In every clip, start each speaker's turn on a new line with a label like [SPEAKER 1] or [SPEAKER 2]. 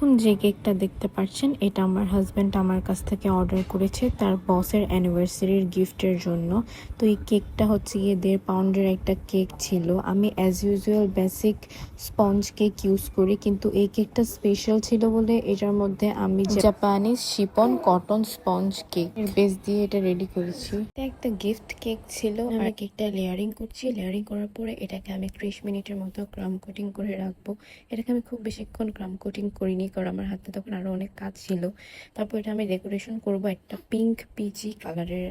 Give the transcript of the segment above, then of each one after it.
[SPEAKER 1] এখন যে কেকটা দেখতে পাচ্ছেন এটা আমার হাজব্যান্ড আমার কাছ থেকে অর্ডার করেছে তার বসের অ্যানিভার্সারির গিফটের জন্য। তো এই কেকটা হচ্ছে গিয়ে 1.5 পাউন্ডের একটা কেক ছিল। আমি as usual basic sponge cake use করি, কিন্তু এই কেকটা স্পেশাল ছিল বলে এটার মধ্যে আমি Japanese Shipon cotton sponge cake এর বেস দিয়ে এটা রেডি করেছি। এটা একটা গিফট কেক ছিল। আমি কেকটা লেয়ারিং করছি। লেয়ারিং করার পরে এটাকে আমি 30 মিনিটের মতো ক্রাম কোটিং করে রাখবো। এটাকে আমি খুব বেশিক্ষণ ক্রাম কোটিং করিনি, কারণ আমার হাতে তখন আরো অনেক কাজ ছিল। তারপর এটা আমি ডেকোরেশন করব একটা পিঙ্ক পিচি কালারের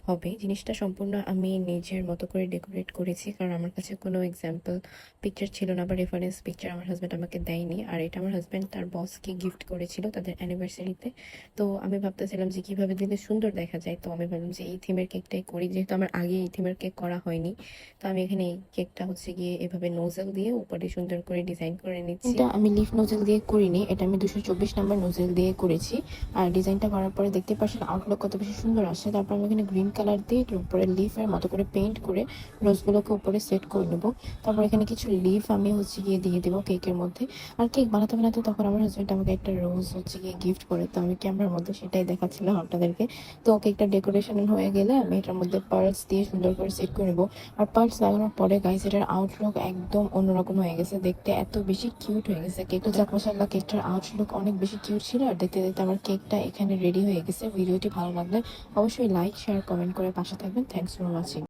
[SPEAKER 1] হবে। জিনিসটা সম্পূর্ণ আমি নিজের মতো করে ডেকোরেট করেছি, কারণ আমার কাছে কোনো এক্সাম্পল পিকচার ছিল না বা রেফারেন্স পিকচার আমার হাজব্যান্ড আমাকে দেয়নি। আর এটা আমার হাজব্যান্ড তার বসকে গিফট করেছিল তাদের অ্যানিভার্সারিতে। তো আমি ভাবতেছিলাম যে কিভাবে দিলে সুন্দর দেখা যায়, তো আমি ভাবলাম যে এই থিমের কেকটাই করি, যেহেতু আমার আগে এই থিমের কেক করা হয়নি। তো আমি এখানে এই কেকটা হচ্ছে গিয়ে এভাবে নোজেল দিয়ে উপরে সুন্দর করে ডিজাইন করে নিচ্ছি। এটা আমি লিফ নোজেল দিয়ে করিনি, এটা আমি 224 নাম্বার নোজেল দিয়ে করেছি। আর ডিজাইনটা করার পরে দেখতে পাচ্ছেন আউটলুক কত বেশি সুন্দর আসে। তারপর আমি এখানে গ্রিন কালার দিয়ে এটার উপরে লিফের মতো করে পেইন্ট করে রোজগুলোকে উপরে সেট করে নেবো। তারপর এখানে কিছু লিফ আমি হচ্ছে গিয়ে দিয়ে দেবো কেকের মধ্যে। আর কেক বানাতে বানাতে তখন আমার হাজব্যান্ড আমাকে একটা রোজ হচ্ছে গিয়ে গিফট করে, তো আমি ক্যামেরার মধ্যে সেটাই দেখাচ্ছিলাম আপনাদেরকে। তো কেকটা ডেকোরেশন হয়ে গেলে আমি এটার মধ্যে পার্লস দিয়ে সুন্দর করে সেট করে নেবো। আর পার্লস লাগানোর পরে গাইস এটার আউটলুক একদম অন্যরকম হয়ে গেছে, দেখতে এত বেশি কিউট হয়ে গেছে কেকটা। যাক মাশাআল্লাহ, কেকটার আউটলুক অনেক বেশি কিউট ছিল। আর দেখতে দেখতে আমার কেকটা এখানে রেডি হয়ে গেছে। ভিডিওটি ভালো লাগলে অবশ্যই লাইক শেয়ার কমেন্ট করে পাশে থাকবেন। Thanks for watching.